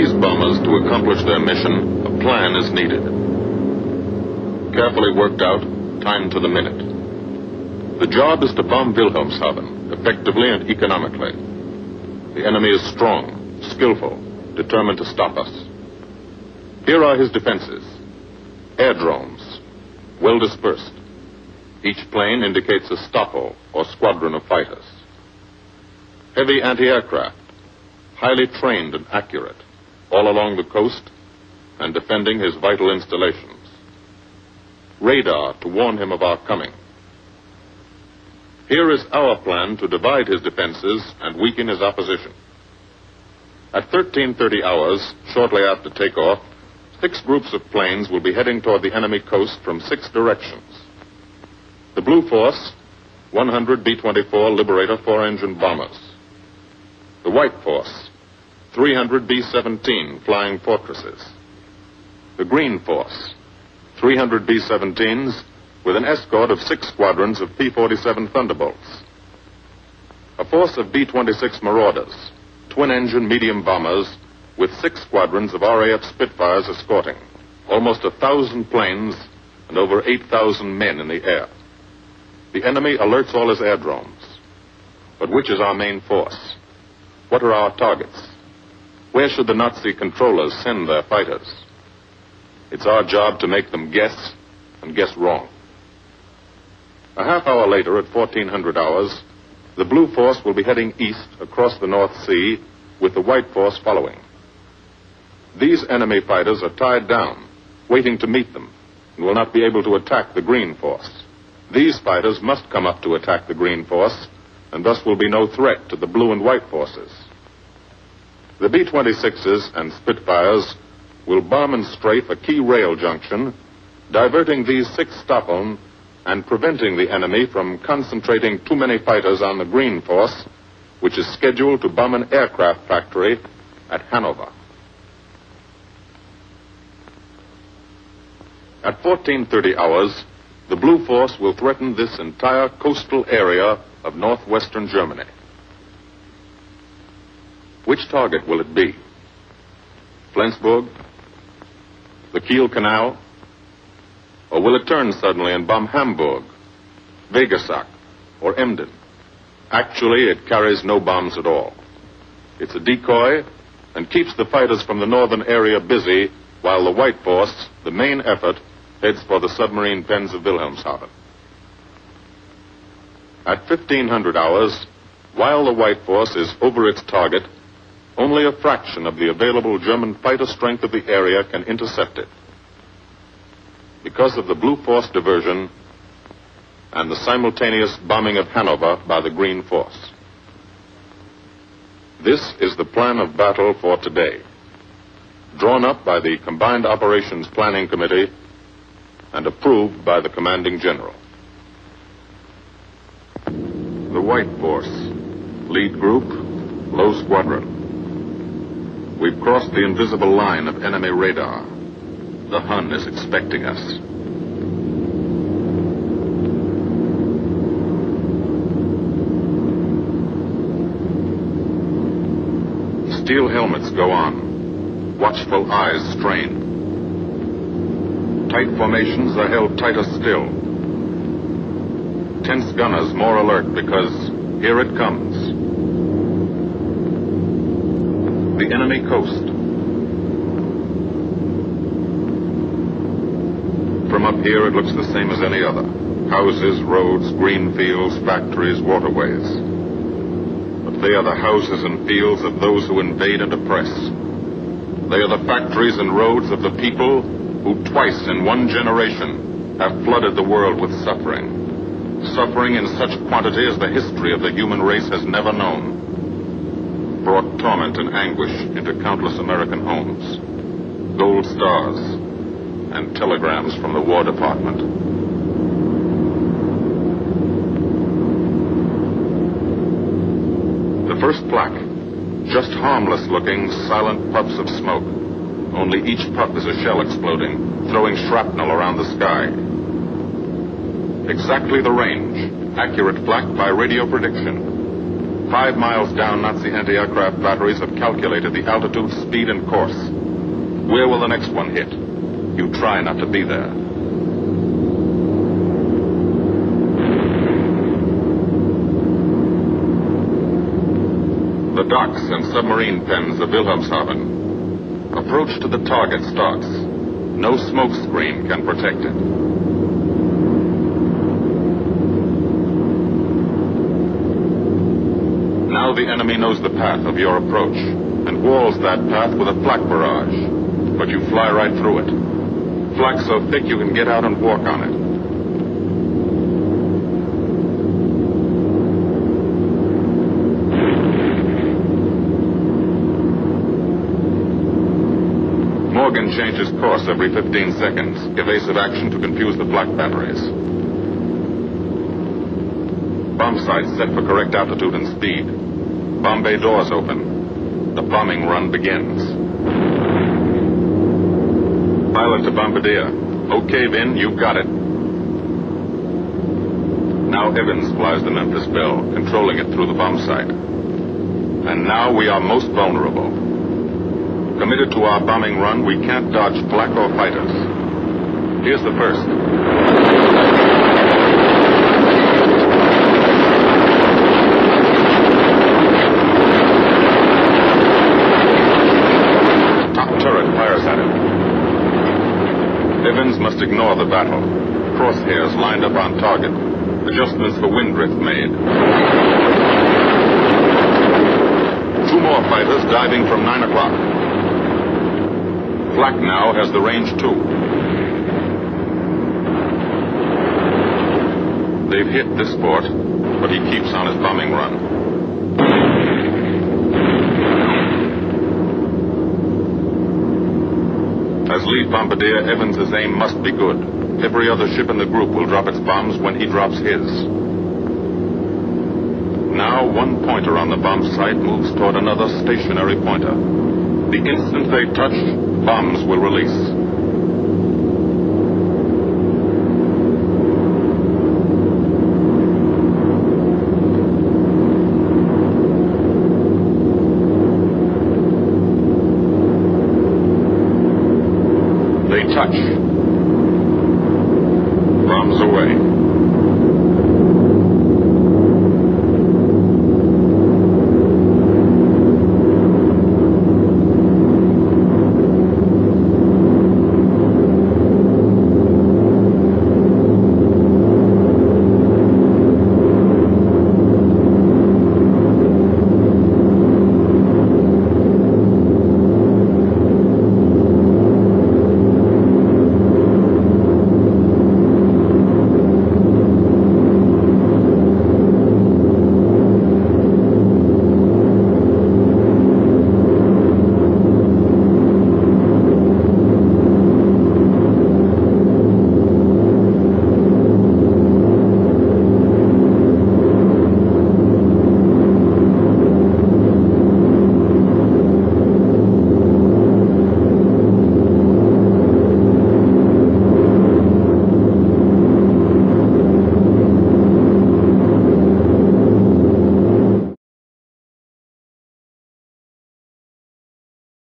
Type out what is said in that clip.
these bombers to accomplish their mission, a plan is needed. Carefully worked out, timed to the minute. The job is to bomb Wilhelmshaven effectively and economically. The enemy is strong, skillful, determined to stop us. Here are his defenses. Airdromes, well dispersed. Each plane indicates a stoppel or squadron of fighters. Heavy anti-aircraft, highly trained and accurate, all along the coast and defending his vital installations. Radar to warn him of our coming. Here is our plan to divide his defenses and weaken his opposition. At 13:30 hours, shortly after takeoff, 6 groups of planes will be heading toward the enemy coast from 6 directions. The Blue Force, 100 B-24 Liberator 4-engine bombers. The White Force, 300 B-17 Flying Fortresses. The Green Force, 300 B-17s with an escort of 6 squadrons of P-47 Thunderbolts. A force of B-26 Marauders, twin-engine medium bombers with 6 squadrons of RAF Spitfires escorting. Almost 1,000 planes and over 8,000 men in the air. The enemy alerts all his airdromes. But which is our main force? What are our targets? Where should the Nazi controllers send their fighters? It's our job to make them guess, and guess wrong. A half hour later, at 1400 hours, the Blue Force will be heading east across the North Sea, with the White Force following. These enemy fighters are tied down, waiting to meet them, and will not be able to attack the Green Force. These fighters must come up to attack the Green Force, and thus will be no threat to the Blue and White Forces. The B-26s and Spitfires will bomb and strafe a key rail junction, diverting these 6 Stockholm and preventing the enemy from concentrating too many fighters on the Green Force, which is scheduled to bomb an aircraft factory at Hanover. At 14:30 hours, the Blue Force will threaten this entire coastal area of northwestern Germany. Which target will it be? Flensburg? The Kiel Canal? Or will it turn suddenly and bomb Hamburg, Wegesack, or Emden? Actually, it carries no bombs at all. It's a decoy and keeps the fighters from the northern area busy while the White Force, the main effort, heads for the submarine pens of Wilhelmshaven. At 1500 hours, while the White Force is over its target, only a fraction of the available German fighter strength of the area can intercept it. Because of the Blue Force diversion and the simultaneous bombing of Hanover by the Green Force. This is the plan of battle for today, drawn up by the Combined Operations Planning Committee and approved by the Commanding General. The White Force, lead group, low squadron. We've crossed the invisible line of enemy radar. The Hun is expecting us. Steel helmets go on. Watchful eyes strain. Tight formations are held tighter still. Tense gunners more alert because here it comes. The enemy coast. From up here, it looks the same as any other. Houses, roads, green fields, factories, waterways. But they are the houses and fields of those who invade and oppress. They are the factories and roads of the people who twice in one generation have flooded the world with suffering. Suffering in such quantity as the history of the human race has never known. Brought torment and anguish into countless American homes. Gold stars and telegrams from the War Department. The first plaque, just harmless looking, silent puffs of smoke. Only each puff is a shell exploding, throwing shrapnel around the sky. Exactly the range, accurate flak by radio prediction. 5 miles down, Nazi anti-aircraft batteries have calculated the altitude, speed, and course. Where will the next one hit? You try not to be there. The docks and submarine pens of Wilhelmshaven. Approach to the target starts. No smoke screen can protect it. Now the enemy knows the path of your approach and walls that path with a flak barrage. But you fly right through it. Flak so thick you can get out and walk on it. Morgan changes course every 15 seconds. Evasive action to confuse the flak batteries. Bomb sights set for correct altitude and speed. Bomb bay doors open. The bombing run begins. Pilot to Bombardier. Okay, Vin, you've got it. Now Evans flies the Memphis Belle, controlling it through the bomb sight. And now we are most vulnerable. Committed to our bombing run, we can't dodge flak or fighters. Here's the first. Top turret fires at him. Evans must ignore the battle. Crosshairs lined up on target. Adjustments for wind drift made. 2 more fighters diving from 9 o'clock. Flak now has the range too. They've hit this fort, but he keeps on his bombing run. As lead bombardier, Evans' aim must be good. Every other ship in the group will drop its bombs when he drops his. Now one pointer on the bomb site moves toward another stationary pointer. The instant they touch, bombs will release.